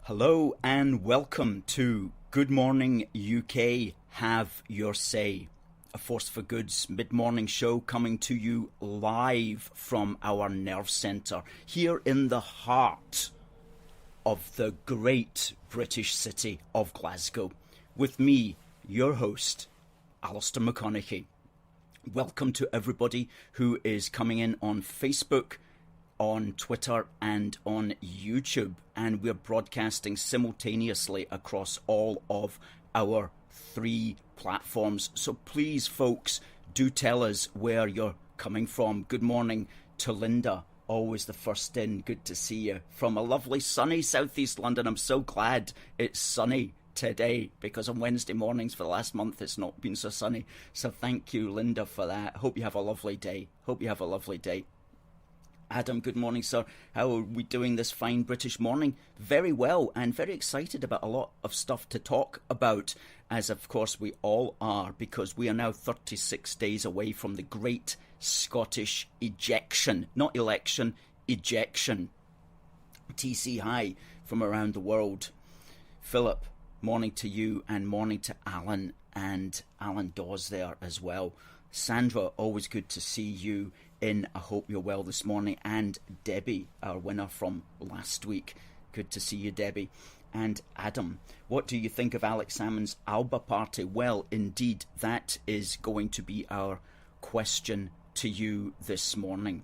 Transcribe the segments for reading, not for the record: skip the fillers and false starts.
Hello and welcome to Good Morning UK, Have Your Say, a Force for Good's mid-morning show coming to you live from our nerve centre here in the heart of the great British city of Glasgow, with me, your host, Alistair McConaughey. Welcome to everybody who is coming in on Facebook, on Twitter and on YouTube, and we're broadcasting simultaneously across all of our three platforms. So please, folks, do tell us where you're coming from. Good morning to Linda, always the first in. Good to see you from a lovely sunny southeast London. I'm so glad it's sunny today, because on Wednesday mornings for the last month it's not been so sunny. So thank you, Linda, for that. Hope you have a lovely day. Adam, good morning, sir. How are we doing this fine British morning? Very well, and very excited about a lot of stuff to talk about, as of course we all are, because we are now 36 days away from the great Scottish ejection. Not election, ejection. TC High from around the world. Philip, morning to you, and morning to Alan, and Alan Dawes there as well. Sandra, always good to see you in. I hope you're well this morning. And Debbie, our winner from last week. Good to see you, Debbie. And Adam, what do you think of Alex Salmond's Alba party? Well, indeed, that is going to be our question to you this morning.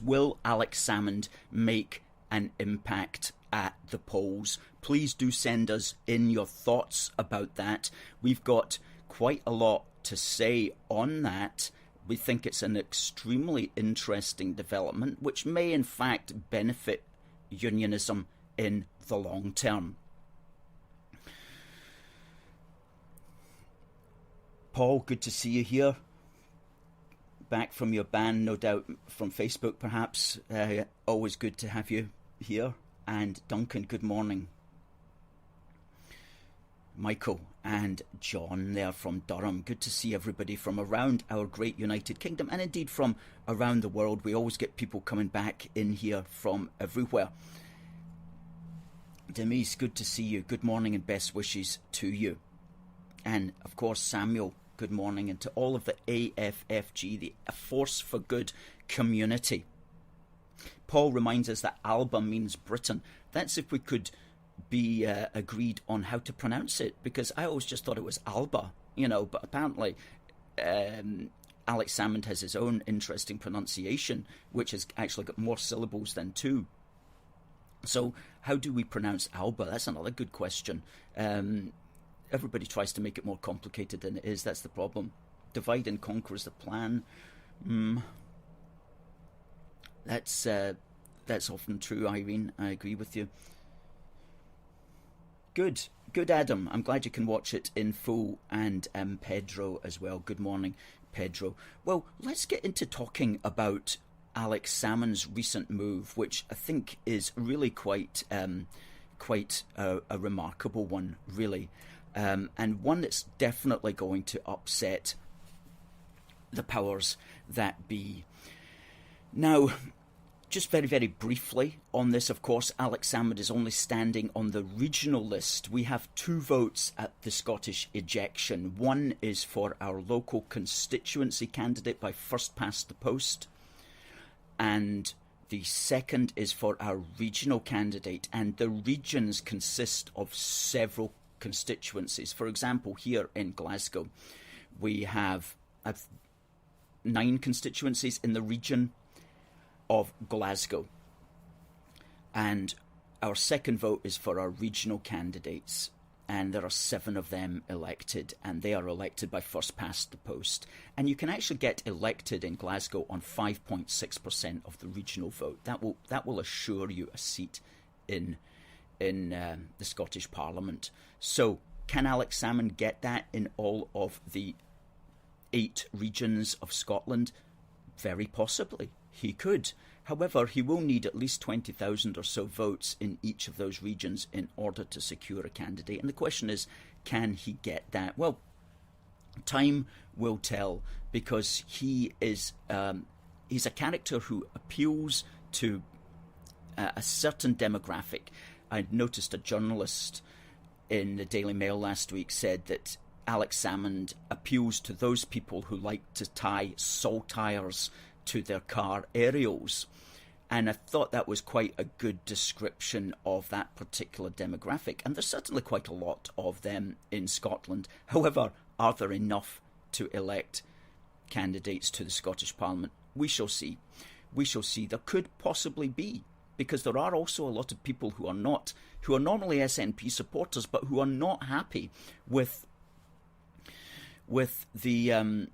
Will Alex Salmond make an impact at the polls? Please do send us in your thoughts about that. We've got quite a lot to say on that. We think it's an extremely interesting development, which may in fact benefit unionism in the long term. Paul, good to see you here. Back from your ban, no doubt from Facebook perhaps. Always good to have you here. And Duncan, good morning. Michael and John there from Durham. Good to see everybody from around our great United Kingdom, and indeed from around the world. We always get people coming back in here from everywhere. Denise, good to see you. Good morning and best wishes to you. And of course Samuel, good morning, and to all of the AFFG, the Force for Good community. Paul reminds us that Alba means Britain. That's if we could be agreed on how to pronounce it, because I always just thought it was Alba, but apparently Alex Salmond has his own interesting pronunciation, which has actually got more syllables than two. So how do we pronounce Alba? That's another good question. Everybody tries to make it more complicated than it is. That's the problem. Divide and conquer is the plan. That's often true, Irene. I agree with you. Good, Adam. I'm glad you can watch it in full. And Pedro as well. Good morning, Pedro. Well, let's get into talking about Alex Salmond's recent move, which I think is really quite a remarkable one, really, and one that's definitely going to upset the powers that be. Now, just very, very briefly on this, of course, Alex Salmond is only standing on the regional list. We have two votes at the Scottish ejection. One is for our local constituency candidate by first past the post, and the second is for our regional candidate. And the regions consist of several constituencies. For example, here in Glasgow, we have 9 constituencies in the region of Glasgow, and our second vote is for our regional candidates, and there are 7 of them elected, and they are elected by first past the post. And you can actually get elected in Glasgow on 5.6% of the regional vote. That will assure you a seat in the Scottish Parliament. So can Alex Salmond get that in all of the 8 regions of Scotland? Very possibly. He could. However, he will need at least 20,000 or so votes in each of those regions in order to secure a candidate. And the question is, can he get that? Well, time will tell, because he's a character who appeals to a certain demographic. I noticed a journalist in the Daily Mail last week said that Alex Salmond appeals to those people who like to tie saltires to their car aerials. And I thought that was quite a good description of that particular demographic. And there's certainly quite a lot of them in Scotland. However, are there enough to elect candidates to the Scottish Parliament? We shall see. We shall see. There could possibly be, because there are also a lot of people who are normally SNP supporters, but who are not happy with the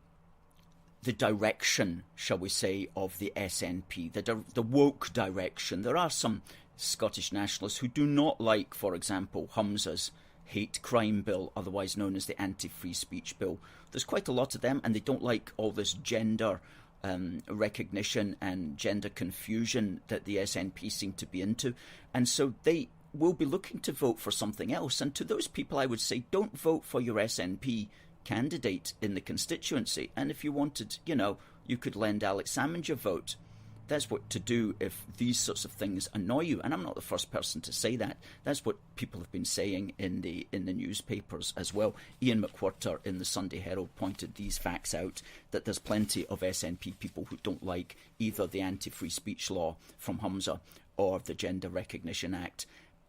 direction, shall we say, of the SNP, the woke direction. There are some Scottish nationalists who do not like, for example, Humza's hate crime bill, otherwise known as the anti-free speech bill. There's quite a lot of them, and they don't like all this gender recognition and gender confusion that the SNP seem to be into. And so they will be looking to vote for something else. And to those people, I would say, don't vote for your SNP candidate in the constituency. And if you wanted, you could lend Alex Salmond your vote. That's what to do if these sorts of things annoy you. And I'm not the first person to say that. That's what people have been saying in the newspapers as well. Ian McWhirter in the Sunday Herald pointed these facts out, that there's plenty of SNP people who don't like either the anti-free speech law from Humza or the Gender Recognition Act.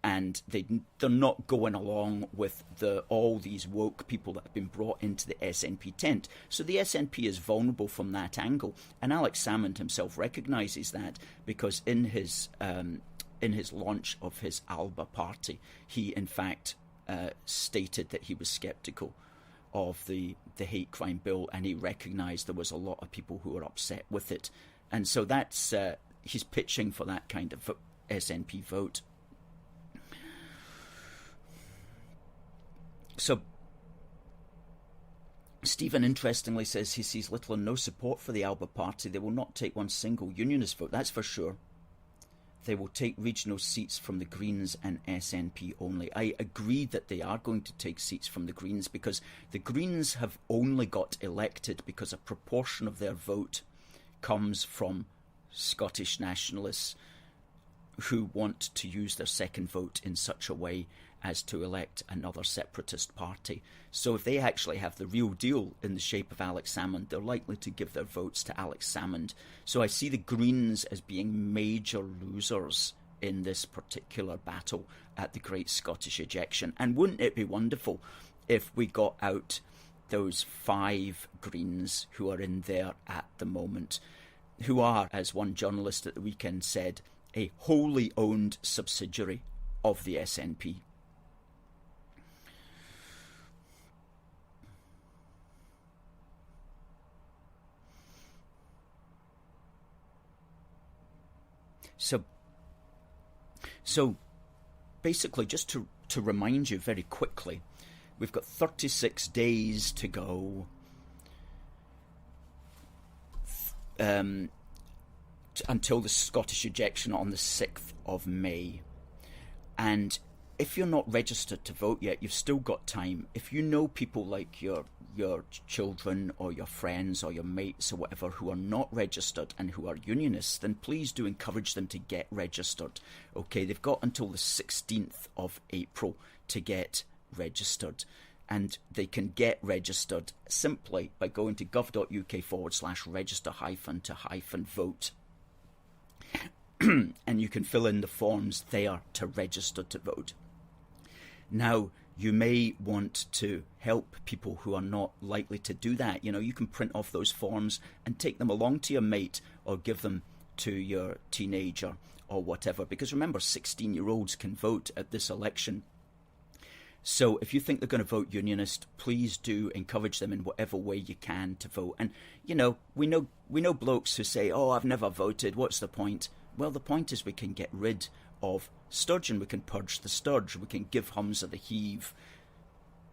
And they're not going along with all these woke people that have been brought into the SNP tent. So the SNP is vulnerable from that angle. And Alex Salmond himself recognises that, because in his launch of his Alba party, he in fact stated that he was sceptical of the hate crime bill, and he recognised there was a lot of people who were upset with it. And so that's he's pitching for that kind of SNP vote. So, Stephen interestingly says he sees little or no support for the Alba party. They will not take one single unionist vote, that's for sure. They will take regional seats from the Greens and SNP only. I agree that they are going to take seats from the Greens, because the Greens have only got elected because a proportion of their vote comes from Scottish nationalists who want to use their second vote in such a way as to elect another separatist party. So if they actually have the real deal in the shape of Alex Salmond, they're likely to give their votes to Alex Salmond. So I see the Greens as being major losers in this particular battle at the Great Scottish Ejection. And wouldn't it be wonderful if we got out those 5 Greens who are in there at the moment, who are, as one journalist at the weekend said, a wholly owned subsidiary of the SNP. So basically, just to remind you very quickly, we've got 36 days to go until the Scottish ejection on the 6th of May. And if you're not registered to vote yet, you've still got time. If you know people like your children or your friends or your mates or whatever who are not registered and who are unionists, then please do encourage them to get registered. Okay, they've got until the 16th of April to get registered. And they can get registered simply by going to gov.uk/register-to-vote. And you can fill in the forms there to register to vote. Now, you may want to help people who are not likely to do that. You can print off those forms and take them along to your mate or give them to your teenager or whatever. Because remember, 16-year-olds can vote at this election. So if you think they're going to vote unionist, please do encourage them in whatever way you can to vote. And, we know blokes who say, oh, I've never voted, what's the point? Well, the point is we can get rid of Sturgeon, we can purge the Sturge, we can give Humza the heave.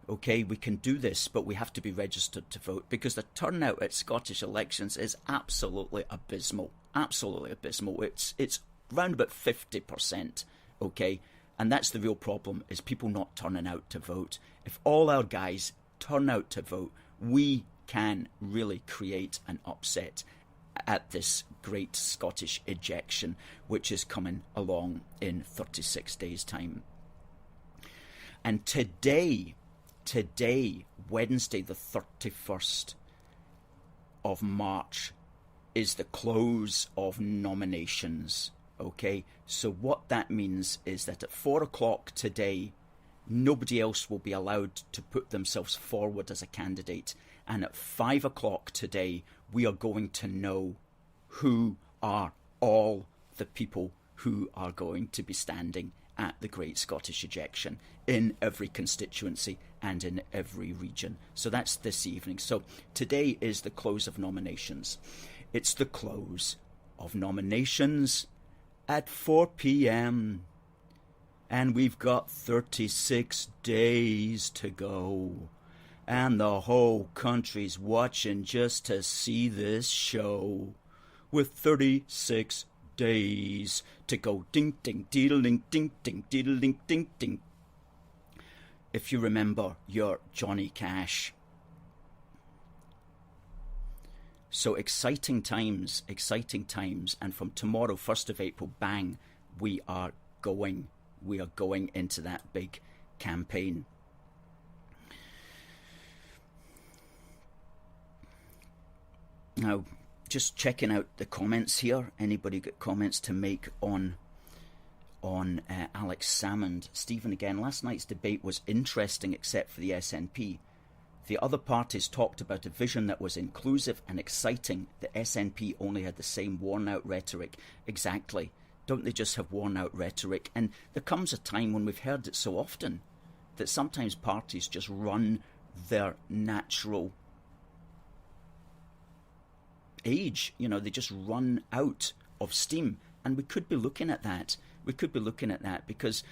Okay, we can do this, but we have to be registered to vote, because the turnout at Scottish elections is absolutely abysmal. Absolutely abysmal. It's round about 50%, okay? And that's the real problem, is people not turning out to vote. If all our guys turn out to vote, we can really create an upset at this great Scottish ejection, which is coming along in 36 days' time. And today, Wednesday the 31st of March, is the close of nominations. Okay, so what that means is that at 4 o'clock today, nobody else will be allowed to put themselves forward as a candidate. And at 5 o'clock today, we are going to know who are all the people who are going to be standing at the Great Scottish Ejection in every constituency and in every region. So that's this evening. So today is the close of nominations. It's the close of nominations at 4 p.m. and we've got 36 days to go. And the whole country's watching just to see this show. With 36 days to go. Ding, ding, deedle-ding, ding, ding, deedle-ding, ding, ding. If you remember your Johnny Cash. So exciting times. And from tomorrow, 1st of April, bang, we are going into that big campaign. Now, just checking out the comments here. Anybody got comments to make on Alex Salmond? Stephen again, last night's debate was interesting except for the SNP. The other parties talked about a vision that was inclusive and exciting. The SNP only had the same worn-out rhetoric. Exactly. Don't they just have worn-out rhetoric? And there comes a time when we've heard it so often that sometimes parties just run their natural age. You know, they just run out of steam. And we could be looking at that. Because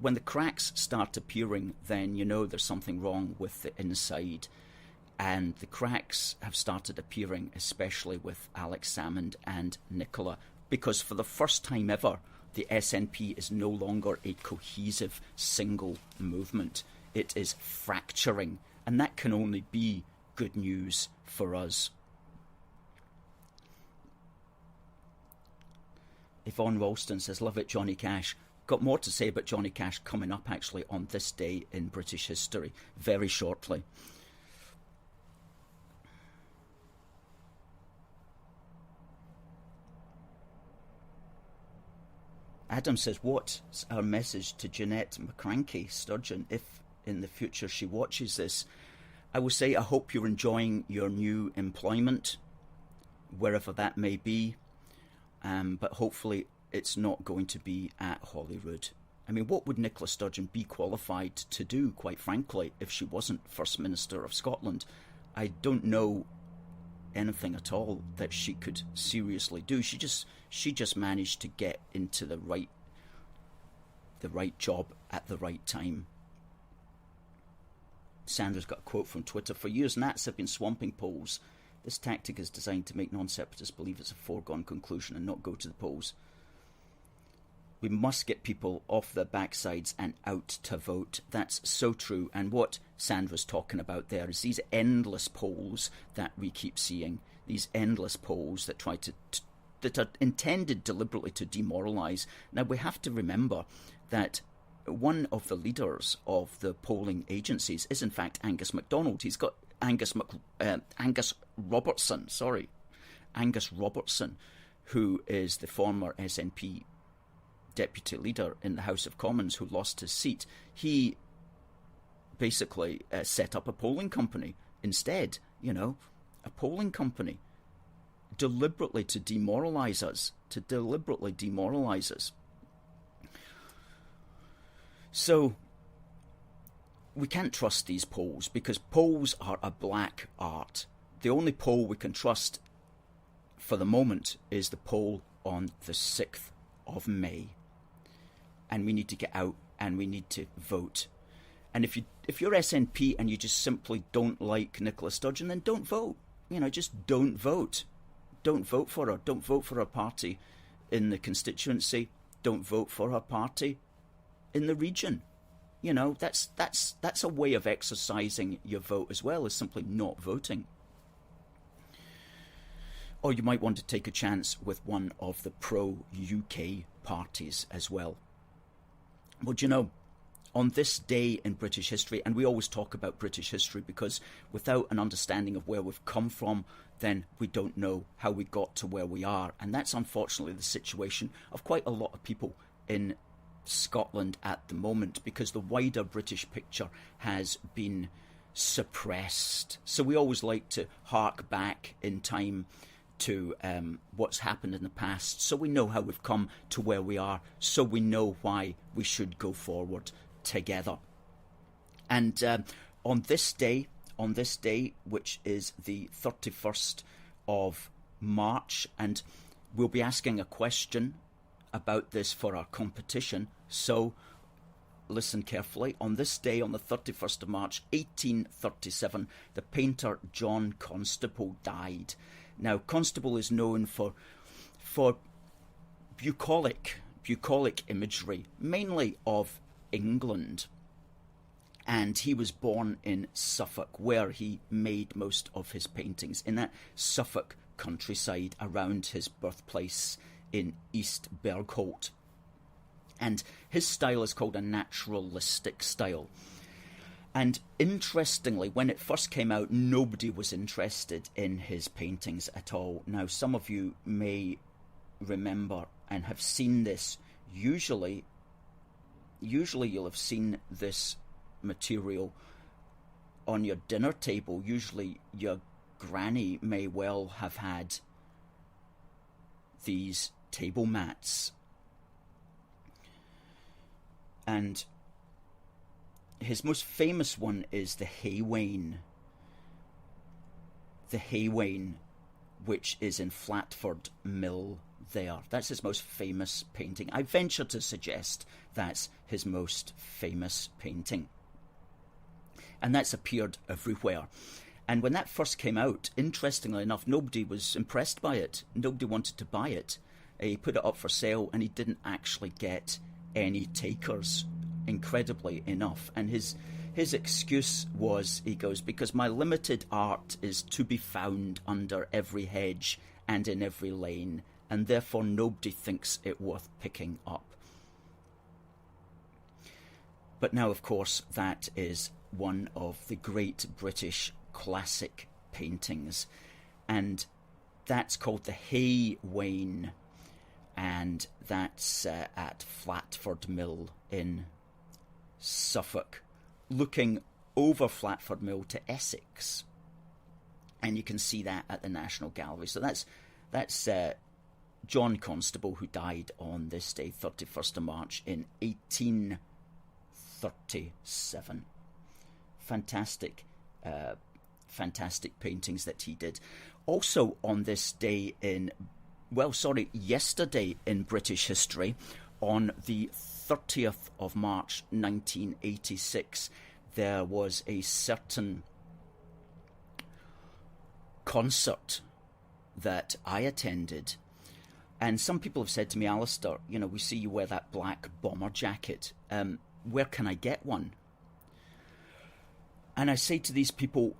when the cracks start appearing, then you know there's something wrong with the inside. And the cracks have started appearing, especially with Alex Salmond and Nicola, because for the first time ever, the SNP is no longer a cohesive single movement. It is fracturing, and that can only be good news for us. Yvonne Ralston says, love it, Johnny Cash. Got more to say about Johnny Cash coming up, actually, on this day in British history, very shortly. Adam says, what's our message to Jeanette McCranky Sturgeon if in the future she watches this? I will say, I hope you're enjoying your new employment, wherever that may be, but hopefully it's not going to be at Holyrood. I mean, what would Nicola Sturgeon be qualified to do, quite frankly, if she wasn't First Minister of Scotland? I don't know anything at all that she could seriously do. She just managed to get into the right job at the right time. Sandra's got a quote from Twitter. For years, Nats have been swamping polls. This tactic is designed to make non-separatists believe it's a foregone conclusion and not go to the polls. We must get people off their backsides and out to vote. That's so true. And what Sandra's talking about there is these endless polls that we keep seeing. These endless polls that try that are intended deliberately to demoralise. Now, we have to remember that one of the leaders of the polling agencies is, in fact, Angus MacDonald. He's got Angus Robertson, who is the former SNP deputy leader in the House of Commons who lost his seat. He basically set up a polling company instead, a polling company, deliberately to demoralise us, So we can't trust these polls because polls are a black art. The only poll we can trust for the moment is the poll on the 6th of May. And we need to get out and we need to vote. And if you're SNP and you just simply don't like Nicola Sturgeon, then don't vote. Just don't vote. Don't vote for her. Don't vote for her party in the constituency. Don't vote for her party in the region. That's a way of exercising your vote as well, as simply not voting. Or you might want to take a chance with one of the pro-UK parties as well. Well, do you know, on this day in British history, and we always talk about British history because without an understanding of where we've come from, then we don't know how we got to where we are. And that's unfortunately the situation of quite a lot of people in Scotland at the moment, because the wider British picture has been suppressed. So we always like to hark back in time to what's happened in the past, so we know how we've come to where we are, so we know why we should go forward together. And on this day, which is the 31st of March, and we'll be asking a question about this for our competition, so listen carefully. On this day, on the 31st of March 1837, the painter John Constable died. Now, Constable is known for bucolic imagery, mainly of England. And he was born in Suffolk, where he made most of his paintings, in that Suffolk countryside around his birthplace in East Bergholt. And his style is called a naturalistic style. And interestingly, when it first came out, nobody was interested in his paintings at all. Now, some of you may remember and have seen this. Usually you'll have seen this material on your dinner table. Usually your granny may well have had these table mats. And his most famous one is the Haywain. The Haywain, which is in Flatford Mill there. That's his most famous painting. I venture to suggest that's his most famous painting. And that's appeared everywhere. And when that first came out, interestingly enough, nobody was impressed by it. Nobody wanted to buy it. He put it up for sale and he didn't actually get any takers, incredibly enough. And his excuse was, he goes, because my limited art is to be found under every hedge and in every lane, and therefore nobody thinks it worth picking up. But now, of course, that is one of the great British classic paintings, and that's called the Haywain, and that's at Flatford Mill in Suffolk, looking over Flatford Mill to Essex, and you can see that at the National Gallery. So that's John Constable, who died on this day, 31st of March in 1837. Fantastic paintings that he did. Also on this day yesterday in British history, on the 30th of March 1986, there was a certain concert that I attended. And some people have said to me, Alistair, we see you wear that black bomber jacket. Where can I get one? And I say to these people,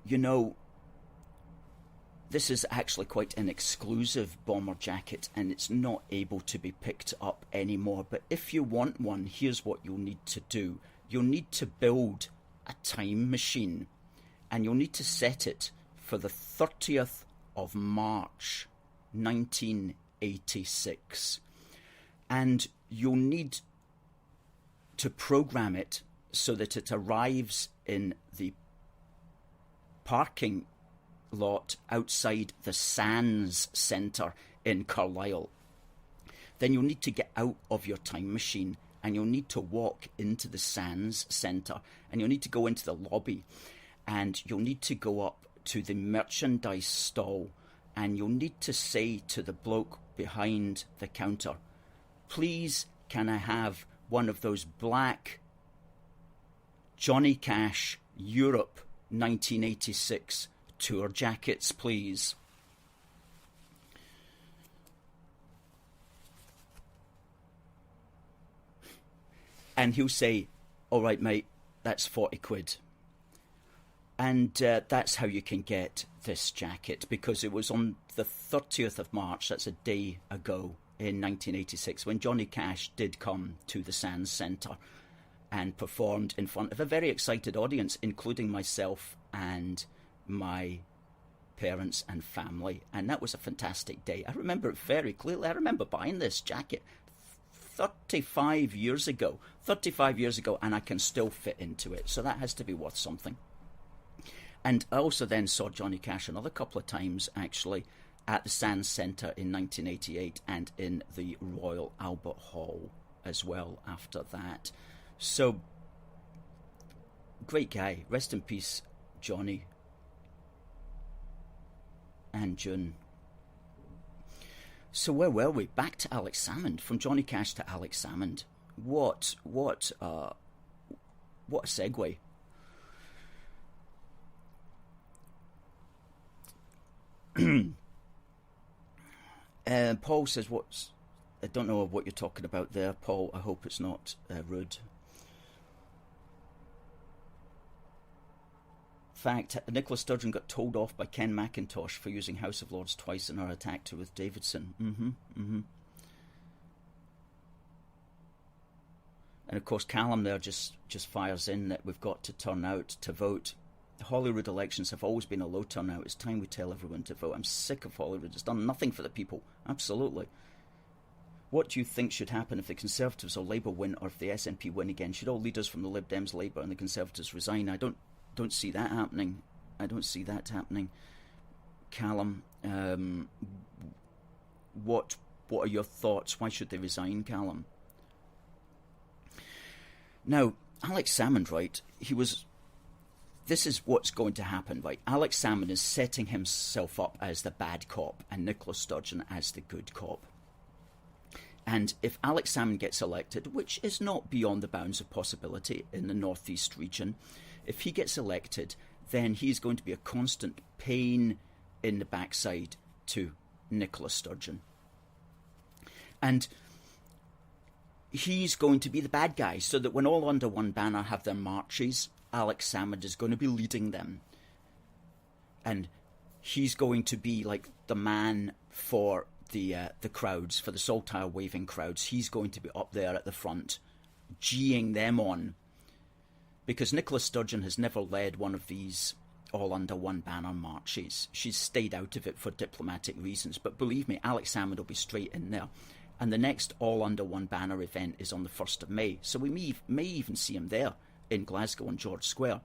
this is actually quite an exclusive bomber jacket and it's not able to be picked up anymore. But if you want one, here's what you'll need to do. You'll need to build a time machine and you'll need to set it for the 30th of March 1986. And you'll need to program it so that it arrives in the parking lot outside the Sands Centre in Carlisle. Then you'll need to get out of your time machine and you'll need to walk into the Sands Centre and you'll need to go into the lobby and you'll need to go up to the merchandise stall and you'll need to say to the bloke behind the counter, please can I have one of those black Johnny Cash Europe 1986 tour jackets, please. And he'll say, all right, mate, that's 40 quid. And that's how you can get this jacket, because it was on the 30th of March, that's a day ago, in 1986, when Johnny Cash did come to the Sands Centre and performed in front of a very excited audience, including myself and my parents and family. And that was a fantastic day. I remember it very clearly. I remember buying this jacket 35 years ago, and I can still fit into it. So that has to be worth something. And I also then saw Johnny Cash another couple of times, actually, at the Sands Centre in 1988 and in the Royal Albert Hall as well after that. So, great guy. Rest in peace, Johnny and June. So where were we? Back to Alex Salmond. From Johnny Cash to Alex Salmond. What a segue. Paul says, I don't know what you're talking about there, Paul. I hope it's not rude. Fact, Nicola Sturgeon got told off by Ken McIntosh for using House of Lords twice in her attack to Ruth Davidson. And of course, Callum there just fires in that we've got to turn out to vote. Holyrood elections have always been a low turnout. It's time we tell everyone to vote. I'm sick of Holyrood. It's done nothing for the people. Absolutely. What do you think should happen if the Conservatives or Labour win, or if the SNP win again? Should all leaders from the Lib Dems, Labour and the Conservatives resign? I don't see that happening. I don't see that happening. Callum, what are your thoughts? Why should they resign, Callum? Now, Alex Salmond, right, this is what's going to happen, right? Alex Salmond is setting himself up as the bad cop and Nicola Sturgeon as the good cop. And if Alex Salmond gets elected, which is not beyond the bounds of possibility in the northeast region, if he gets elected, then he's going to be a constant pain in the backside to Nicola Sturgeon. And he's going to be the bad guy, so that when all under one banner have their marches, Alex Salmond is going to be leading them. And he's going to be like the man for the crowds, for the saltire waving crowds. He's going to be up there at the front, geeing them on. Because Nicola Sturgeon has never led one of these all under one banner marches. She's stayed out of it for diplomatic reasons. But believe me, Alex Salmond will be straight in there. And the next all under one banner event is on the 1st of May. So we may even see him there in Glasgow on George Square.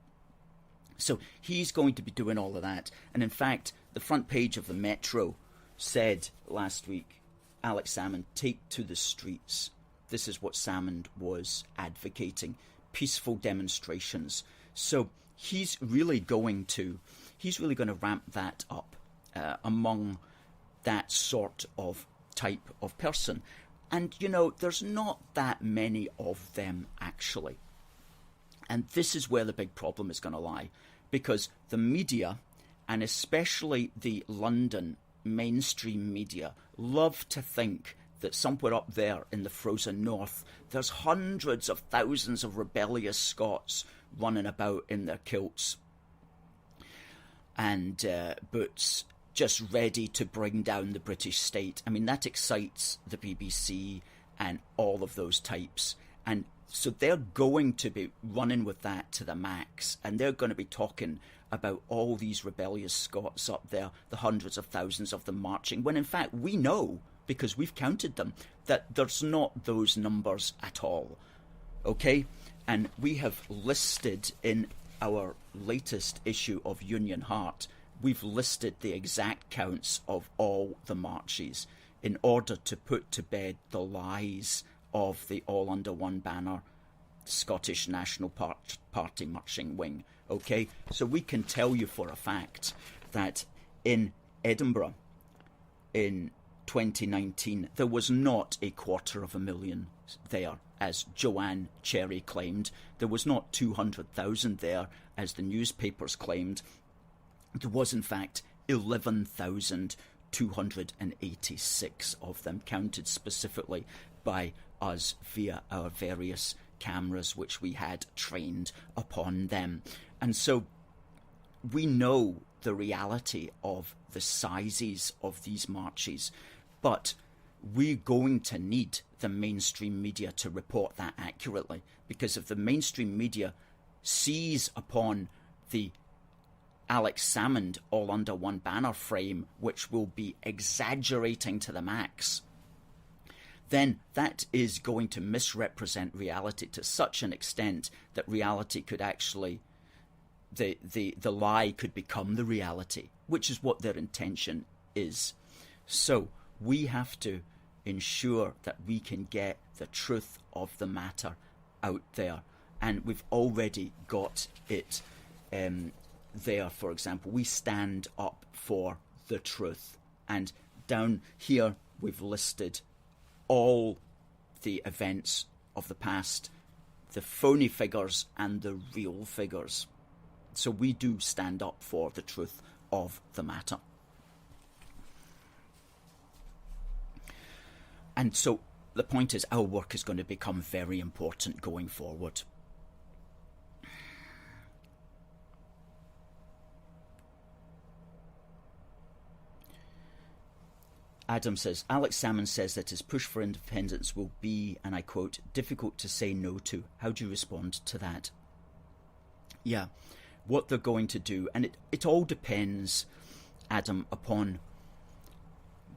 So he's going to be doing all of that. And in fact, the front page of the Metro said last week, Alex Salmond, take to the streets. This is what Salmond was advocating. Peaceful demonstrations. So he's really going to ramp that up among that sort of type of person. And, there's not that many of them, actually. And this is where the big problem is going to lie, because the media, and especially the London mainstream media, love to think that somewhere up there in the frozen north, there's hundreds of thousands of rebellious Scots running about in their kilts and boots, just ready to bring down the British state. I mean, that excites the BBC and all of those types. And so they're going to be running with that to the max, and they're going to be talking about all these rebellious Scots up there, the hundreds of thousands of them marching, when in fact we know, because we've counted them, that there's not those numbers at all. Okay? And we have listed in our latest issue of Union Heart, we've listed the exact counts of all the marches in order to put to bed the lies of the all under one banner Scottish National Party marching wing. Okay, so we can tell you for a fact that in Edinburgh in 2019 there was not 250,000 there, as Joanne Cherry claimed. There was not 200,000 there, as the newspapers claimed. There was in fact 11,286 of them, counted specifically by us via our various cameras which we had trained upon them. And so we know the reality of the sizes of these marches, but we're going to need the mainstream media to report that accurately, because if the mainstream media sees upon the Alex Salmond all under one banner frame, which will be exaggerating to the max, then that is going to misrepresent reality to such an extent that reality could actually, the lie could become the reality, which is what their intention is. So we have to ensure that we can get the truth of the matter out there, and we've already got it there. For example, we stand up for the truth, and down here we've listed all the events of the past, the phony figures and the real figures. So we do stand up for the truth of the matter. And so the point is, our work is going to become very important going forward. Adam says, Alex Salmond says that his push for independence will be, and I quote, difficult to say no to. How do you respond to that? Yeah, what they're going to do, and it all depends, Adam, upon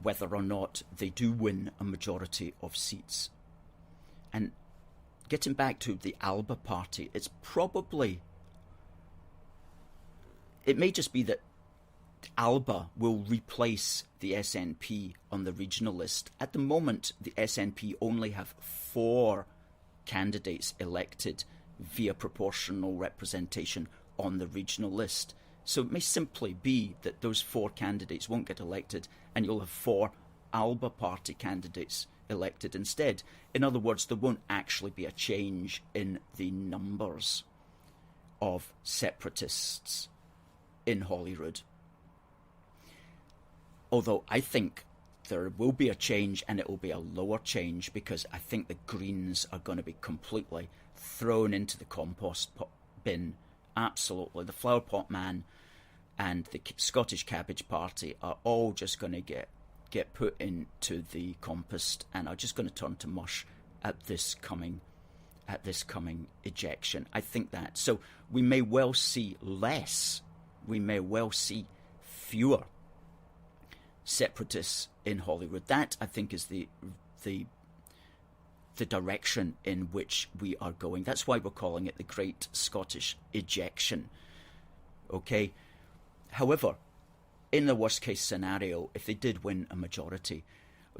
whether or not they do win a majority of seats. And getting back to the Alba party, it may just be that Alba will replace the SNP on the regional list. At the moment, the SNP only have 4 candidates elected via proportional representation on the regional list. So it may simply be that those 4 candidates won't get elected, and you'll have 4 Alba party candidates elected instead. In other words, there won't actually be a change in the numbers of separatists in Holyrood. Although I think there will be a change, and it will be a lower change, because I think the Greens are going to be completely thrown into the compost bin. Absolutely. The Flower Pot Man and the Scottish Cabbage Party are all just going to get put into the compost and are just going to turn to mush at this coming ejection. I think that. So we may well see less. We may well see fewer separatists in Holyrood. That, I think, is the direction in which we are going. That's why we're calling it the Great Scottish Ejection. Okay? However, in the worst case scenario, if they did win a majority,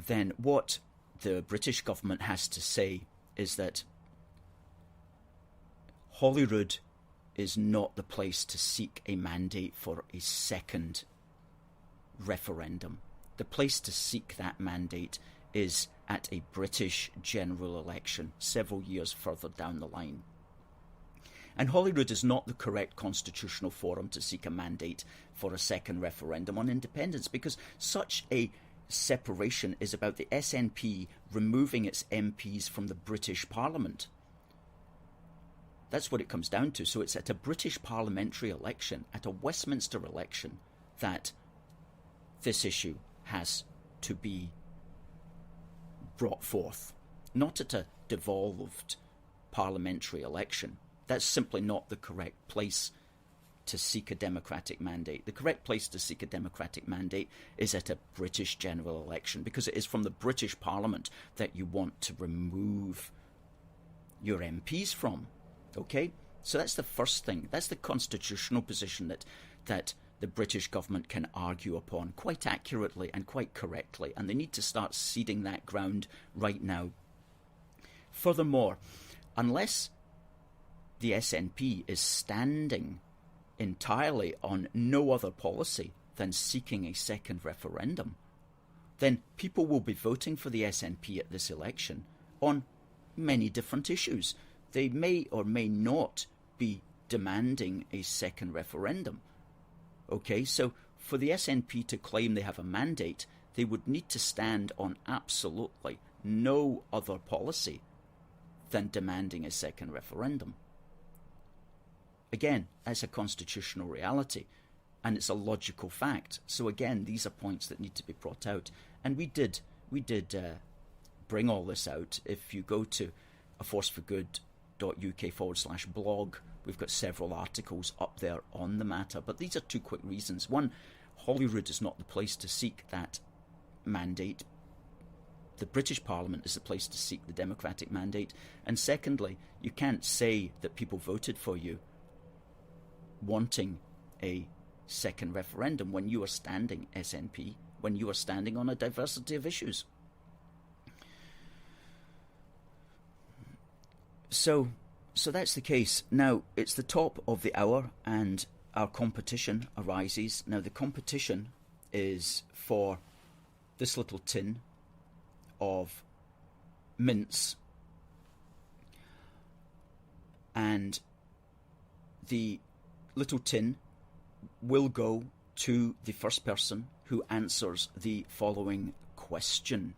then what the British government has to say is that Holyrood is not the place to seek a mandate for a second referendum. The place to seek that mandate is at a British general election several years further down the line. And Holyrood is not the correct constitutional forum to seek a mandate for a second referendum on independence, because such a separation is about the SNP removing its MPs from the British Parliament. That's what it comes down to. So it's at a British parliamentary election, at a Westminster election, that this issue has to be brought forth, not at a devolved parliamentary election. That's simply not the correct place to seek a democratic mandate. The correct place to seek a democratic mandate is at a British general election, because it is from the British Parliament that you want to remove your MPs from. Okay? So that's the first thing. That's the constitutional position that the British government can argue upon quite accurately and quite correctly, and they need to start ceding that ground right now. Furthermore, unless the SNP is standing entirely on no other policy than seeking a second referendum, then people will be voting for the SNP at this election on many different issues. They may or may not be demanding a second referendum. Okay, so for the SNP to claim they have a mandate, they would need to stand on absolutely no other policy than demanding a second referendum. Again, that's a constitutional reality, and it's a logical fact. So again, these are points that need to be brought out, and we did bring all this out. If you go to aforceforgood.uk/blog, we've got several articles up there on the matter. But these are two quick reasons. One, Holyrood is not the place to seek that mandate. The British Parliament is the place to seek the democratic mandate. And secondly, you can't say that people voted for you wanting a second referendum when you are standing, SNP, when you are standing on a diversity of issues. So that's the case. Now, it's the top of the hour and our competition arises. Now, the competition is for this little tin of mints, and the little tin will go to the first person who answers the following question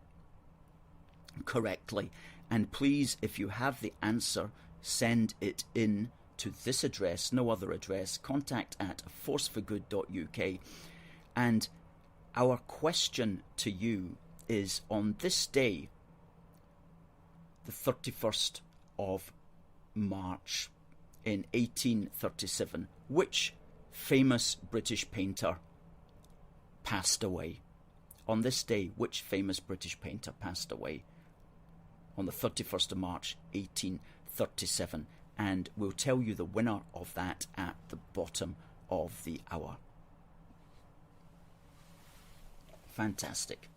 correctly. And please, if you have the answer, send it in to this address, no other address, contact@forceforgood.uk. And our question to you is, on this day, the 31st of March in 1837, which famous British painter passed away? On this day, which famous British painter passed away? On the 31st of March, 1837. And we'll tell you the winner of that at the bottom of the hour. Fantastic.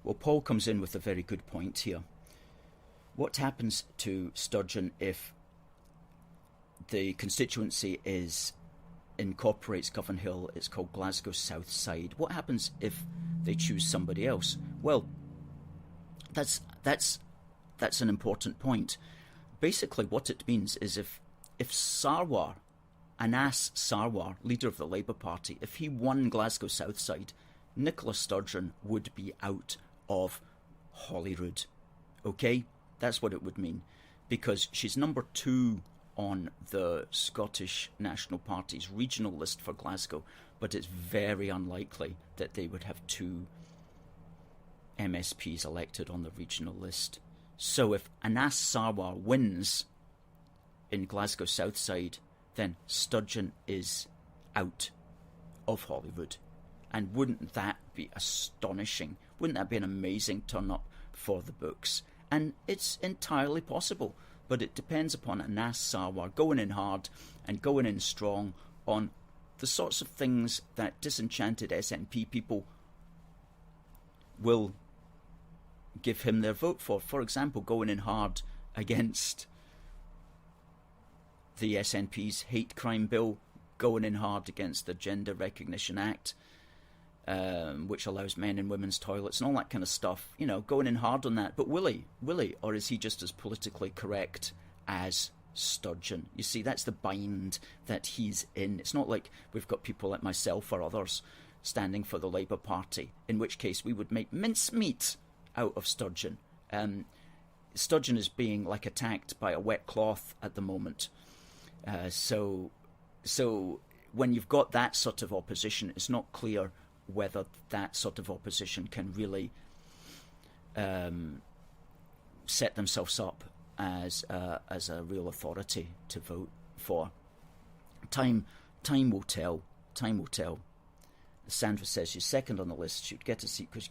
Well, Paul comes in with a very good point here. What happens to Sturgeon if the constituency incorporates Govan Hill? It's called Glasgow South Side. What happens if they choose somebody else? Well, that's an important point. Basically, what it means is if Sarwar, Anas Sarwar, leader of the Labour Party, if he won Glasgow South Side, Nicola Sturgeon would be out of Holyrood. Okay? That's what it would mean. Because she's number 2 on the Scottish National Party's regional list for Glasgow, but it's very unlikely that they would have 2 MSPs elected on the regional list. So if Anas Sarwar wins in Glasgow South Side, then Sturgeon is out of Holyrood. And wouldn't that be astonishing? Wouldn't that be an amazing turn-up for the books? And it's entirely possible, but it depends upon Anas Sarwar going in hard and going in strong on the sorts of things that disenchanted SNP people will give him their vote for. For example, going in hard against the SNP's hate crime bill, going in hard against the Gender Recognition Act, which allows men in women's toilets and all that kind of stuff, going in hard on that. But will he? Or is he just as politically correct as Sturgeon? You see, that's the bind that he's in. It's not like we've got people like myself or others standing for the Labour Party, in which case we would make mincemeat out of Sturgeon. Sturgeon is being attacked by a wet cloth at the moment. So when you've got that sort of opposition, it's not clear whether that sort of opposition can really set themselves up as a real authority to vote for. Time will tell. Time will tell. Sandra says she's second on the list. She'd get a seat because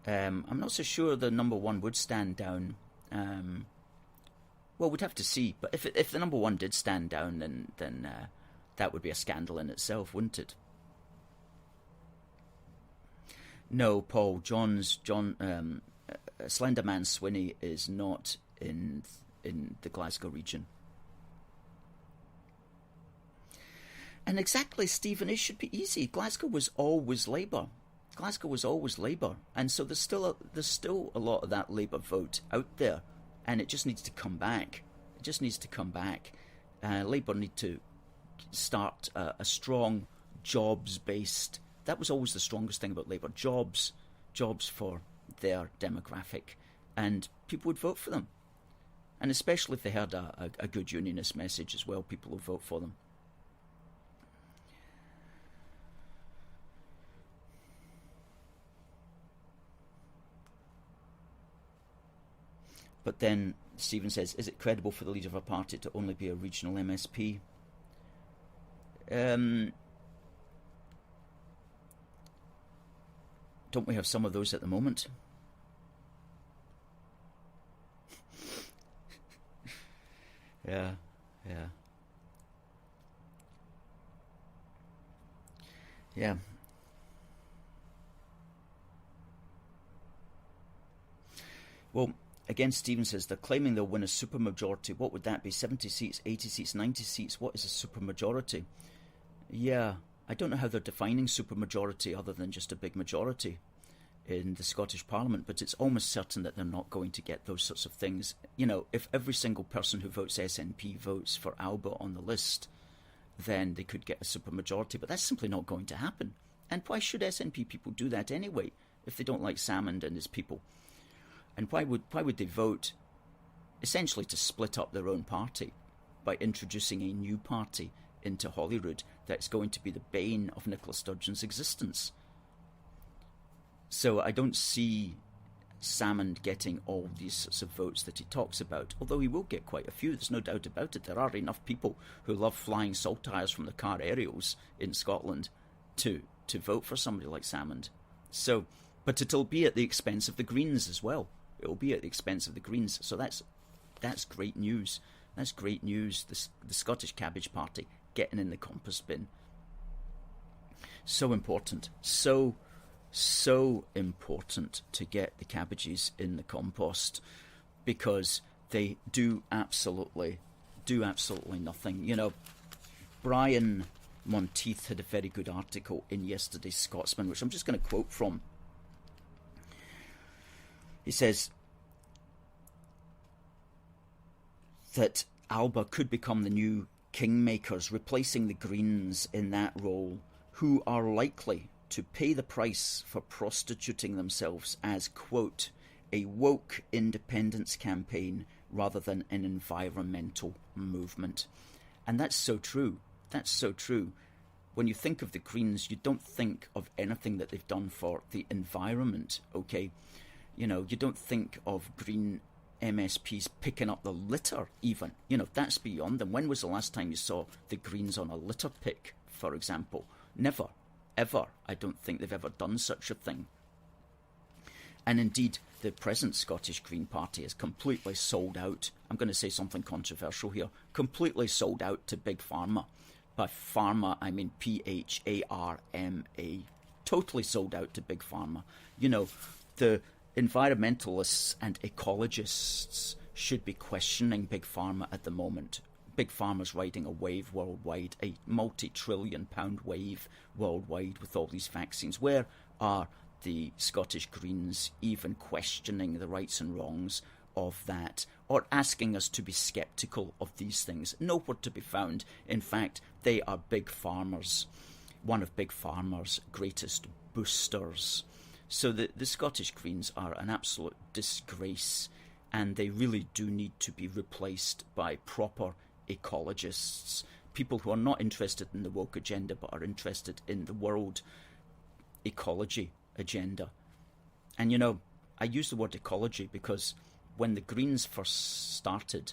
I'm not so sure the number 1 would stand down. Well, we'd have to see. But if the number 1 did stand down, then that would be a scandal in itself, wouldn't it? No, Paul. Slenderman Swinney is not in the Glasgow region. And exactly, Stephen, it should be easy. Glasgow was always Labour. And so there's still a lot of that Labour vote out there, and it just needs to come back. Labour need to start a strong jobs-based that was always the strongest thing about Labour. Jobs for their demographic, and people would vote for them. And especially if they heard a good unionist message as well, people will vote for them. But then Stephen says, is it credible for the leader of a party to only be a regional MSP? Don't we have some of those at the moment? Yeah. Well, again, Stephen says they're claiming they'll win a supermajority. What would that be? 70 seats, 80 seats, 90 seats? What is a supermajority? Yeah, I don't know how they're defining supermajority other than just a big majority in the Scottish Parliament, but it's almost certain that they're not going to get those sorts of things. You know, if every single person who votes SNP votes for Alba on the list, then they could get a supermajority, but that's simply not going to happen. And why should SNP people do that anyway, if they don't like Salmond and his people? And why would they vote essentially to split up their own party by introducing a new party into Holyrood that's going to be the bane of Nicola Sturgeon's existence? So I don't see Salmond getting all these sorts of votes that he talks about, although he will get quite a few, there's no doubt about it. There are enough people who love flying saltires from the car aerials in Scotland to vote for somebody like Salmond. So, but it'll be at the expense of the Greens as well. It will be at the expense of the Greens. So that's great news. That's great news. The Scottish Cabbage Party getting in the compost bin. So important. So important to get the cabbages in the compost, because they do absolutely nothing. You know, Brian Monteith had a very good article in yesterday's Scotsman, which I'm just going to quote from. He says that Alba could become the new kingmakers, replacing the Greens in that role, who are likely to pay the price for prostituting themselves as, quote, a woke independence campaign rather than an environmental movement. And that's so true. That's so true. When you think of the Greens, you don't think of anything that they've done for the environment, okay? You know, you don't think of Green MSPs picking up the litter even. You know, that's beyond them. When was the last time you saw the Greens on a litter pick, for example? Never. Ever. I don't think they've ever done such a thing. And indeed, the present Scottish Green Party is completely sold out. I'm going to say something controversial here. Completely sold out to Big Pharma. By pharma, I mean Pharma. Totally sold out to Big Pharma. You know, the environmentalists and ecologists should be questioning Big Pharma at the moment. Big Pharma's riding a wave worldwide, a multi-trillion-pound wave worldwide with all these vaccines. Where are the Scottish Greens even questioning the rights and wrongs of that, or asking us to be sceptical of these things? Nowhere to be found. In fact, they are Big Pharma's, one of Big Pharma's greatest boosters. So the Scottish Greens are an absolute disgrace, and they really do need to be replaced by proper ecologists, people who are not interested in the woke agenda but are interested in the world ecology agenda. And you know, I use the word ecology because when the Greens first started,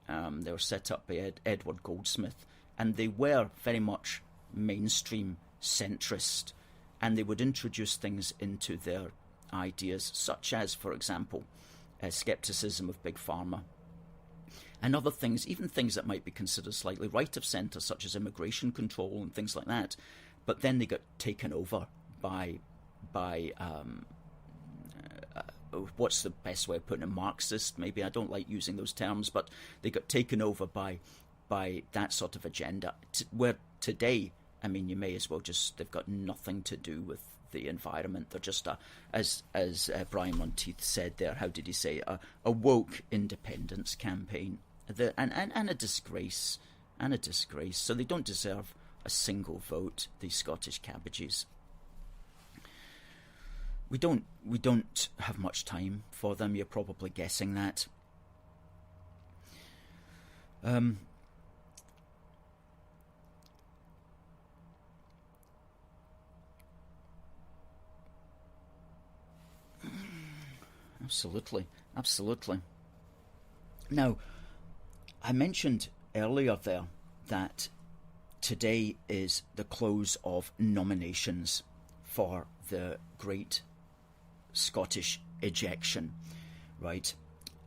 they were set up by Edward Goldsmith, and they were very much mainstream centrist, and they would introduce things into their ideas, such as, for example, scepticism of Big Pharma, and other things, even things that might be considered slightly right of centre, such as immigration control and things like that. But then they got taken over by what's the best way of putting it? Marxist, maybe. I don't like using those terms, but they got taken over by that sort of agenda. Where today, I mean, you may as well just, they've got nothing to do with the environment. They're just as Brian Monteith said there, how did he say, a woke independence campaign, and a disgrace, So they don't deserve a single vote, these Scottish cabbages. we don't have much time for them. You're probably guessing that. Absolutely, absolutely. Now, I mentioned earlier there that today is the close of nominations for the Great Scottish Ejection, right?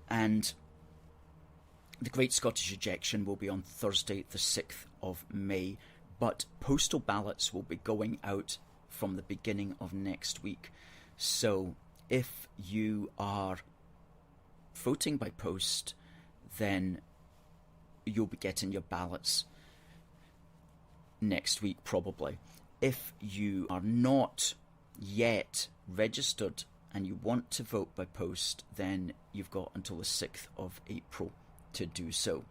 And the Great Scottish Ejection will be on Thursday, the 6th of May, but postal ballots will be going out from the beginning of next week. So if you are voting by post, then you'll be getting your ballots next week probably. If you are not yet registered and you want to vote by post, then you've got until the 6th of April to do so.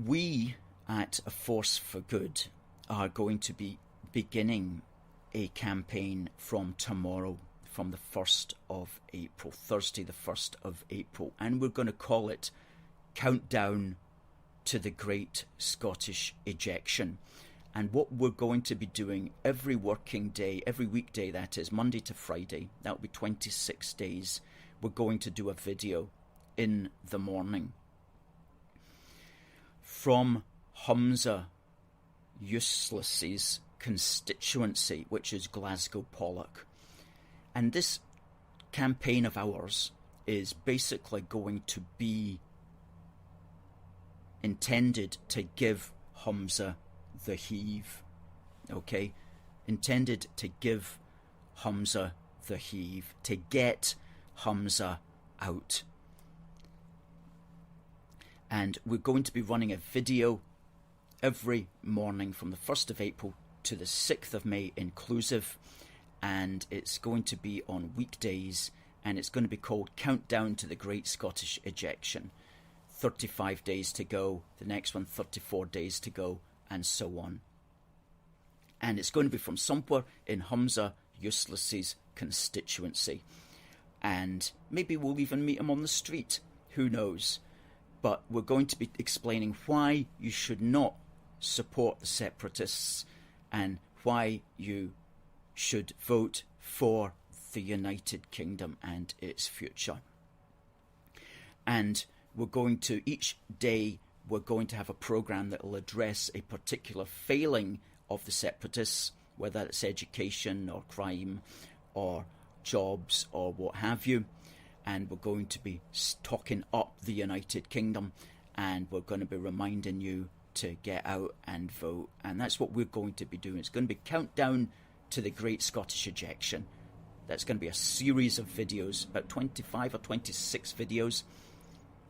We at A Force for Good are going to be beginning a campaign from tomorrow, from the 1st of April, Thursday the 1st of April, and we're going to call it Countdown to the Great Scottish Ejection. And what we're going to be doing every working day, every weekday that is, Monday to Friday, that will be 26 days, we're going to do a video in the morning from Humza Useless's constituency, which is Glasgow Pollock. And this campaign of ours is basically going to be intended to give Humza the heave, okay? Intended to give Humza the heave, to get Humza out. And we're going to be running a video every morning from the 1st of April to the 6th of May inclusive, and it's going to be on weekdays, and it's going to be called Countdown to the Great Scottish Ejection. 35 days to go, the next one 34 days to go, and so on. And it's going to be from somewhere in Humza Useless's constituency. And maybe we'll even meet him on the street, who knows. But we're going to be explaining why you should not support the separatists and why you should vote for the United Kingdom and its future. And we're going to, each day, we're going to have a programme that will address a particular failing of the separatists, whether it's education or crime or jobs or what have you. And we're going to be talking up the United Kingdom, and we're going to be reminding you to get out and vote. And that's what we're going to be doing. It's going to be Countdown to the Great Scottish Ejection. That's going to be a series of videos, about 25 or 26 videos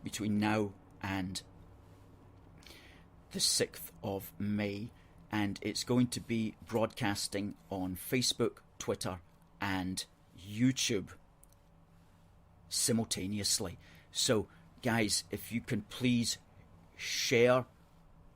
between now and the 6th of May. And it's going to be broadcasting on Facebook, Twitter and YouTube simultaneously. So guys, if you can please share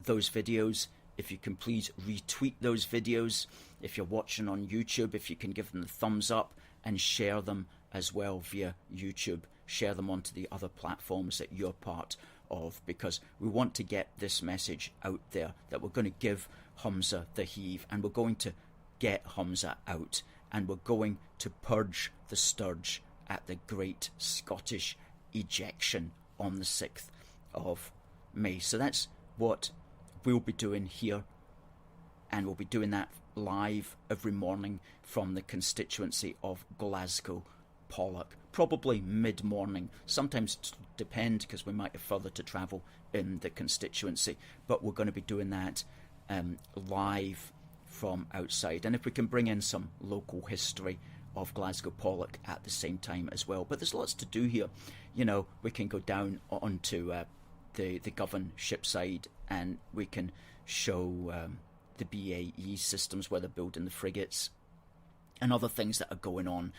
those videos, if you can please retweet those videos, if you're watching on YouTube, if you can give them the thumbs up and share them as well via YouTube, share them onto the other platforms that you're part of, because we want to get this message out there that we're going to give Humza the heave, and we're going to get Humza out, and we're going to purge the scourge at the Great Scottish Ejection on the 6th of May. So that's what we'll be doing here, and we'll be doing that live every morning from the constituency of Glasgow Pollock, probably mid-morning, sometimes depend because we might have further to travel in the constituency, but we're going to be doing that live from outside, and if we can bring in some local history of Glasgow Pollock at the same time as well. But there's lots to do here. You know, we can go down onto the Govan shipside, and we can show the BAE systems where they're building the frigates and other things that are going on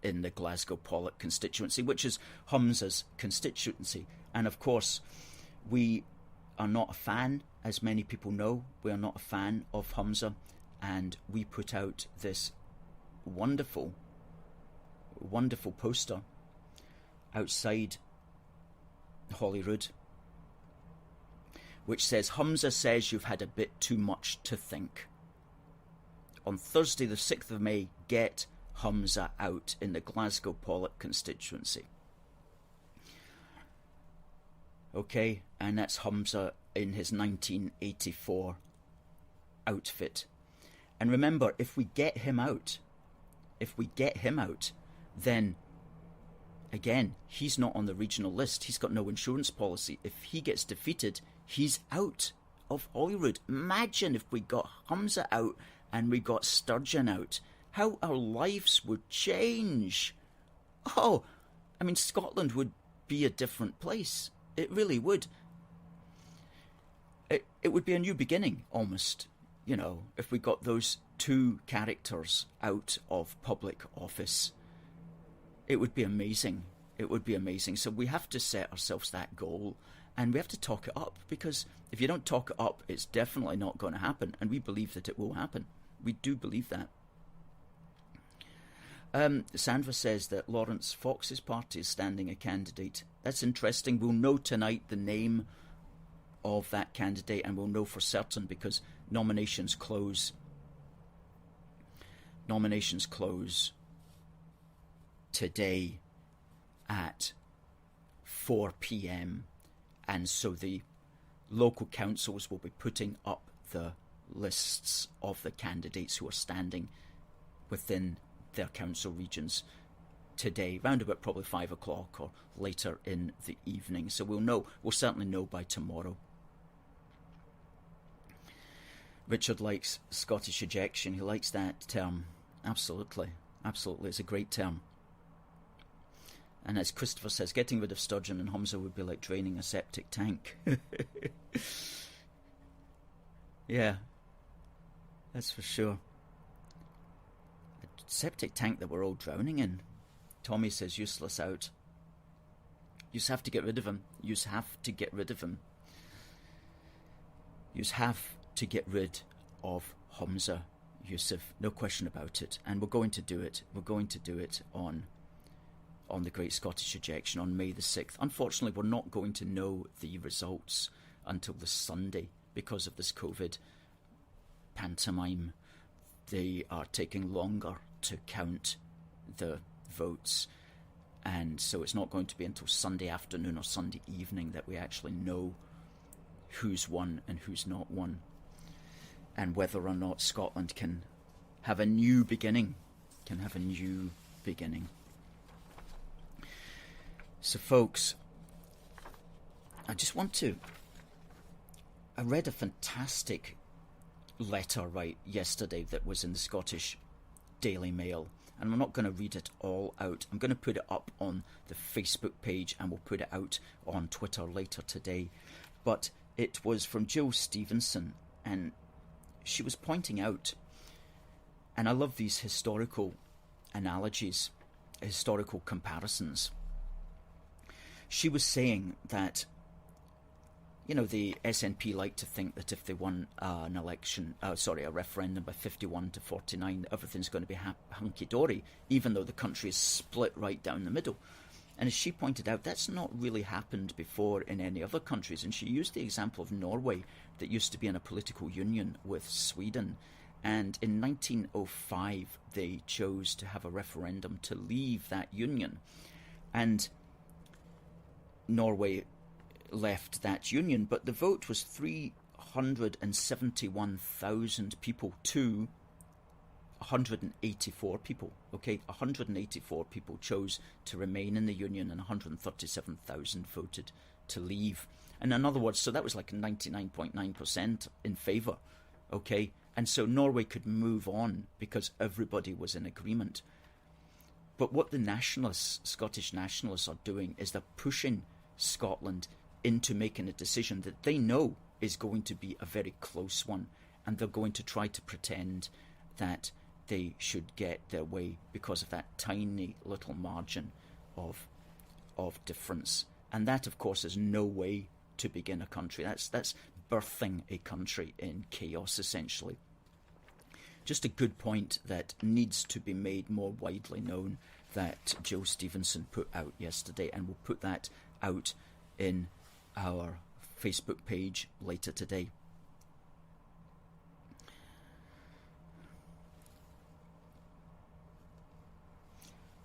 in the Glasgow Pollock constituency, which is Humza's constituency. And of course, we are not a fan, as many people know, we are not a fan of Humza and we put out this wonderful, wonderful poster outside Holyrood, which says, Humza says you've had a bit too much to think. On Thursday the 6th of May, get Humza out in the Glasgow Pollock constituency. Okay, and that's Humza in his 1984 outfit. And remember, if we get him out, then again, he's not on the regional list. He's got no insurance policy. If he gets defeated, he's out of Holyrood. Imagine if we got Humza out and we got Sturgeon out. How our lives would change. Oh, I mean, Scotland would be a different place. It really would. It would be a new beginning, almost, you know, if we got those two characters out of public office. It would be amazing. It would be amazing. So we have to set ourselves that goal, and we have to talk it up, because if you don't talk it up, it's definitely not going to happen, and we believe that it will happen. We do believe that. Sandra says that Lawrence Fox's party is standing a candidate. That's interesting. We'll know tonight the name of that candidate, and we'll know for certain, because nominations close today at 4 p.m. and so the local councils will be putting up the lists of the candidates who are standing within their council regions today, round about probably 5 o'clock or later in the evening. So we'll certainly know by tomorrow. Richard likes Scottish ejection. He likes that term. Absolutely. It's a great term. And as Christopher says, getting rid of Sturgeon and Humza would be like draining a septic tank. Yeah, that's for sure. A septic tank that we're all drowning in. Tommy says useless out. You just have to get rid of him. You have to get rid of Humza, Yusuf. No question about it. And we're going to do it. We're going to do it on the Great Scottish Ejection on May the 6th. Unfortunately, we're not going to know the results until the Sunday because of this COVID pantomime. They are taking longer to count the votes, and so it's not going to be until Sunday afternoon or Sunday evening that we actually know who's won and who's not won, and whether or not Scotland can have a new beginning. So folks, I read a fantastic letter yesterday that was in the Scottish Daily Mail, and I'm not going to read it all out. I'm going to put it up on the Facebook page, and we'll put it out on Twitter later today. But it was from Jill Stevenson, and she was pointing out, and I love these historical analogies, historical comparisons. She was saying that, you know, the SNP like to think that if they won a referendum by 51 to 49, everything's going to be hunky-dory, even though the country is split right down the middle. And as she pointed out, that's not really happened before in any other countries. And she used the example of Norway, that used to be in a political union with Sweden. And in 1905, they chose to have a referendum to leave that union. And Norway left that union, but the vote was 371,000 people to 184 people. Okay, 184 people chose to remain in the union, and 137,000 voted to leave. And in other words, so that was like 99.9% in favour. Okay, and so Norway could move on because everybody was in agreement. But what the nationalists, Scottish nationalists, are doing is they're pushing Scotland into making a decision that they know is going to be a very close one, and they're going to try to pretend that they should get their way because of that tiny little margin of difference. And that, of course, is no way to begin a country. That's birthing a country in chaos, essentially. just a good point that needs to be made more widely known that Jill Stevenson put out yesterday, and we'll put that out in our Facebook page later today.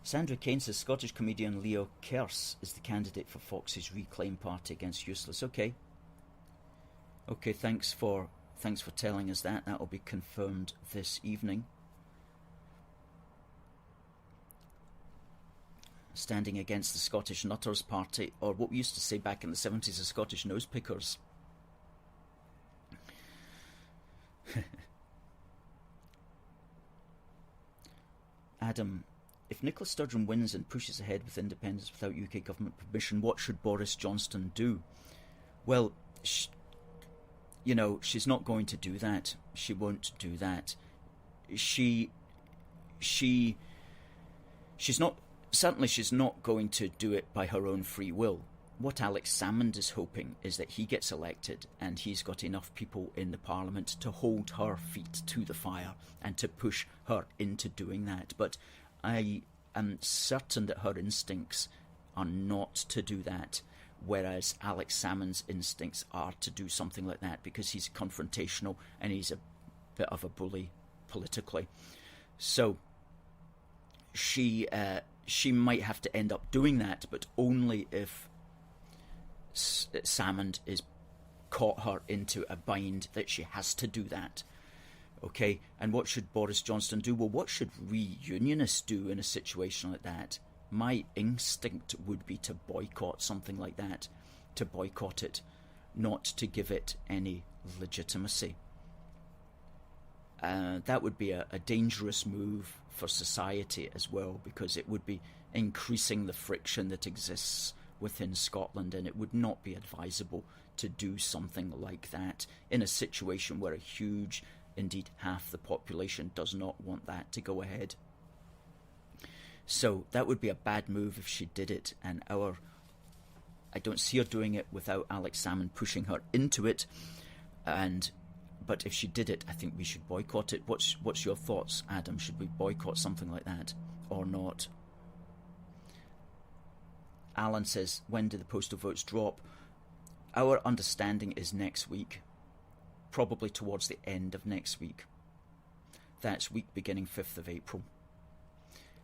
Sandra Kane says Scottish comedian Leo Kearse is the candidate for Fox's Reclaim Party against Useless. Okay, thanks for telling us that. That will be confirmed this evening. Standing against the Scottish Nutters Party, or what we used to say back in the 70s, the Scottish Nosepickers. Adam, if Nicola Sturgeon wins and pushes ahead with independence without UK government permission, what should Boris Johnson do? Well, she's not going to do that. She won't do that. She's not going to do it by her own free will. What Alex Salmond is hoping is that he gets elected and he's got enough people in the Parliament to hold her feet to the fire and to push her into doing that. But I am certain that her instincts are not to do that, whereas Alex Salmond's instincts are to do something like that because he's confrontational and he's a bit of a bully politically. So she might have to end up doing that, but only if Salmond is caught her into a bind that she has to do that. Okay, and what should Boris Johnson do? Well, what should reunionists do in a situation like that? My instinct would be to boycott something like that, to boycott it, not to give it any legitimacy. That would be a dangerous move for society as well, because it would be increasing the friction that exists within Scotland, and it would not be advisable to do something like that in a situation where a huge, indeed half the population, does not want that to go ahead. So that would be a bad move if she did it, and I don't see her doing it without Alex Salmond pushing her into it, but if she did it, I think we should boycott it. What's your thoughts, Adam? Should we boycott something like that or not? Alan says, when do the postal votes drop? Our understanding is next week, probably towards the end of next week. That's week beginning 5th of April.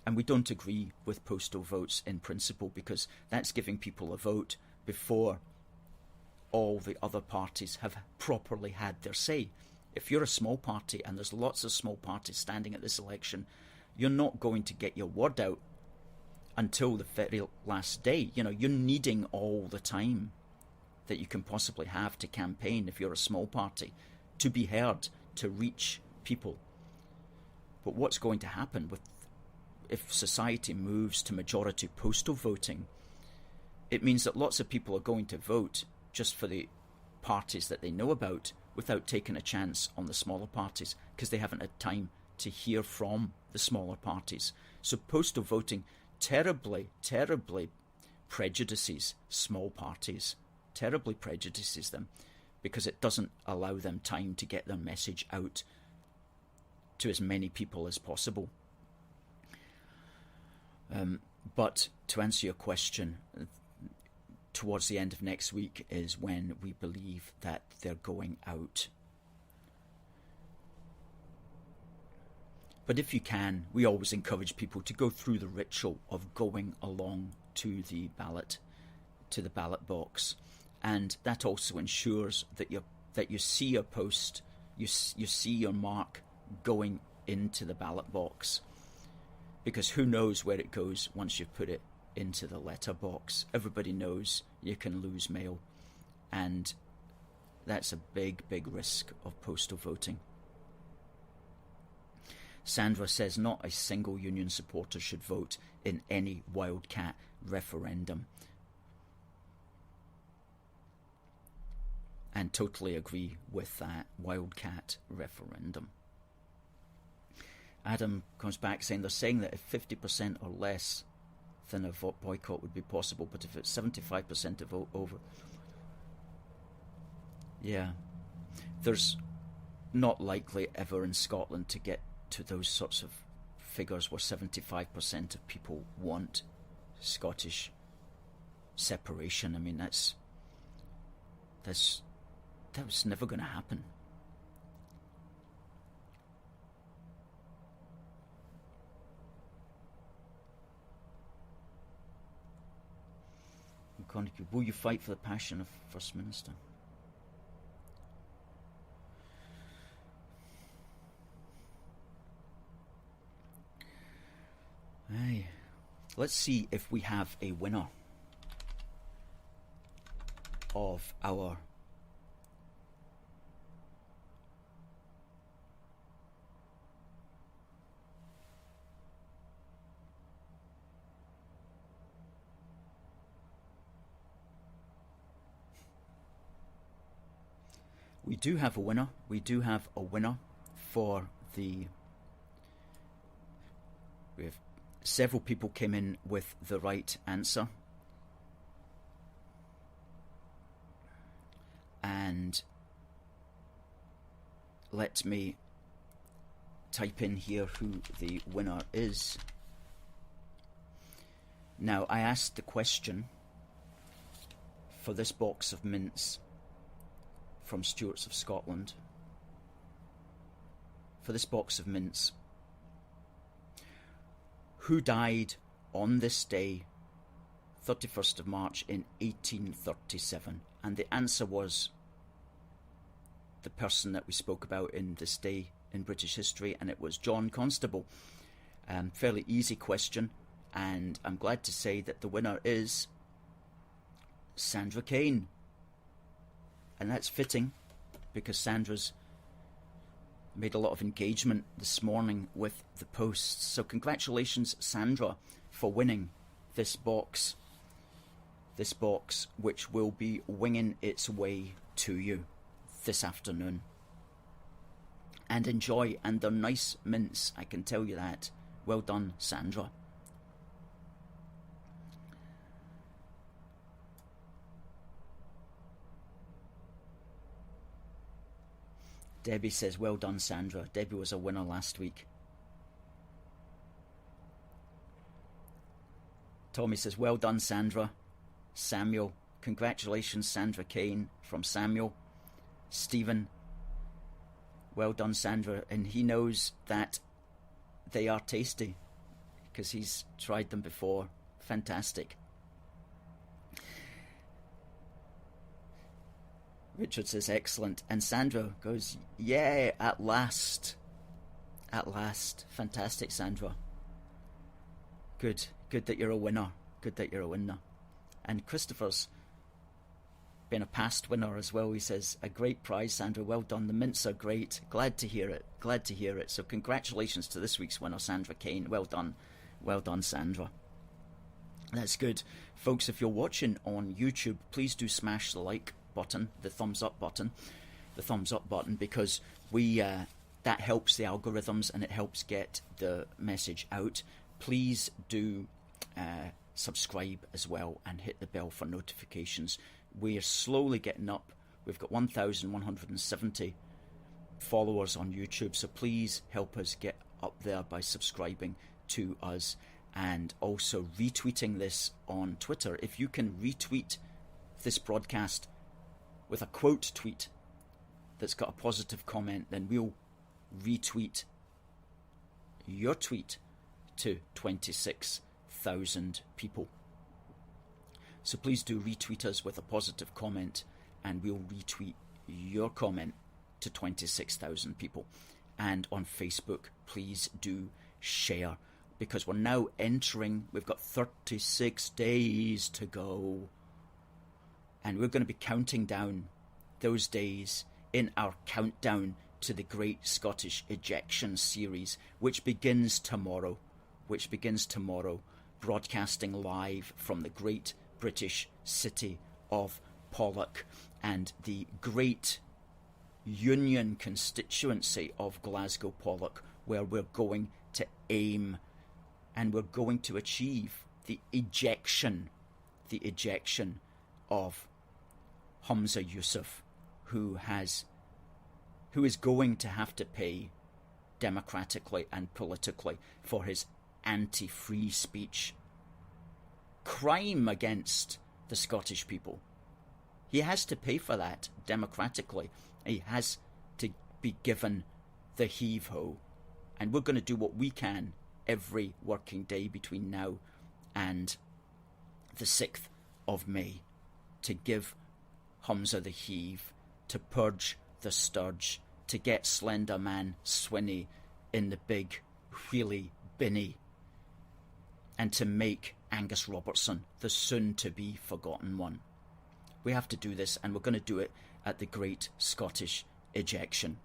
And we don't agree with postal votes in principle, because that's giving people a vote before all the other parties have properly had their say. If you're a small party, and there's lots of small parties standing at this election, you're not going to get your word out until the very last day. You're needing all the time that you can possibly have to campaign if you're a small party, to be heard, to reach people. But what's going to happen if society moves to majority postal voting? It means that lots of people are going to vote just for the parties that they know about, without taking a chance on the smaller parties, because they haven't had time to hear from the smaller parties. So postal voting terribly prejudices small parties, terribly prejudices them, because it doesn't allow them time to get their message out to as many people as possible. But to answer your question, towards the end of next week is when we believe that they're going out. But if you can, we always encourage people to go through the ritual of going along to the ballot box, and that also ensures that you see your post, you see your mark going into the ballot box, because who knows where it goes once you've put it into the letterbox. Everybody knows you can lose mail, and that's a big risk of postal voting. Sandra says not a single union supporter should vote in any wildcat referendum, and totally agree with that wildcat referendum. Adam comes back saying they're saying that if 50% or less then a vote boycott would be possible, but if it's 75% to vote over, yeah, there's not likely ever in Scotland to get to those sorts of figures where 75% of people want Scottish separation. I mean, that was never going to happen. Will you fight for the passion of First Minister? Aye. Let's see if we have a winner of our We do have a winner. We do have a winner for the... We have several people came in with the right answer. And let me type in here who the winner is. Now, I asked the question for this box of mints from Stewarts of Scotland. For this box of mints, who died on this day, 31st of March in 1837? And the answer was the person that we spoke about in this day in British history, and it was John Constable. Fairly easy question, and I'm glad to say that the winner is Sandra Kane. And that's fitting, because Sandra's made a lot of engagement this morning with the posts. So congratulations, Sandra, for winning this box. This box, which will be winging its way to you this afternoon. And enjoy, and they're nice mints, I can tell you that. Well done, Sandra. Debbie says, well done, Sandra. Debbie was a winner last week. Tommy says, well done, Sandra. Samuel, congratulations, Sandra Kane, from Samuel. Stephen, well done, Sandra. And he knows that they are tasty because he's tried them before. Fantastic. Richard says, excellent. And Sandra goes, yeah, at last. At last. Fantastic, Sandra. Good. Good that you're a winner. Good that you're a winner. And Christopher's been a past winner as well. He says, a great prize, Sandra. Well done. The mints are great. Glad to hear it. Glad to hear it. So congratulations to this week's winner, Sandra Kane. Well done. Well done, Sandra. That's good. Folks, if you're watching on YouTube, please do smash the like button, the thumbs up button, because we that helps the algorithms and it helps get the message out. Please do subscribe as well and hit the bell for notifications. We are slowly getting up. We've got 1,170 followers on YouTube, so please help us get up there by subscribing to us and also retweeting this on Twitter. If you can retweet this broadcast with a quote tweet that's got a positive comment, then we'll retweet your tweet to 26,000 people. So please do retweet us with a positive comment and we'll retweet your comment to 26,000 people. And on Facebook, please do share, because we're now entering, we've got 36 days to go. And we're going to be counting down those days in our countdown to the Great Scottish Ejection series, which begins tomorrow. Broadcasting live from the great British city of Pollok and the great Union constituency of Glasgow Pollok, where we're going to aim and we're going to achieve the ejection of Humza Yousaf, who has who is going to have to pay democratically and politically for his anti-free speech crime against the Scottish people. He has to pay for that democratically. He has to be given the heave-ho. And we're going to do what we can every working day between now and the 6th of May to give Humza the heave, to purge the sturge, to get Slender Man Swinney in the big wheelie binny, and to make Angus Robertson the soon-to-be forgotten one. We have to do this, and we're going to do it at the Great Scottish Ejection.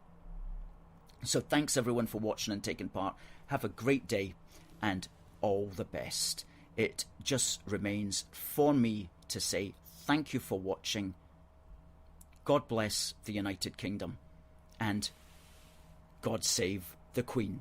So thanks everyone for watching and taking part. Have a great day and all the best. It just remains for me to say thank you for watching. God bless the United Kingdom, and God save the Queen.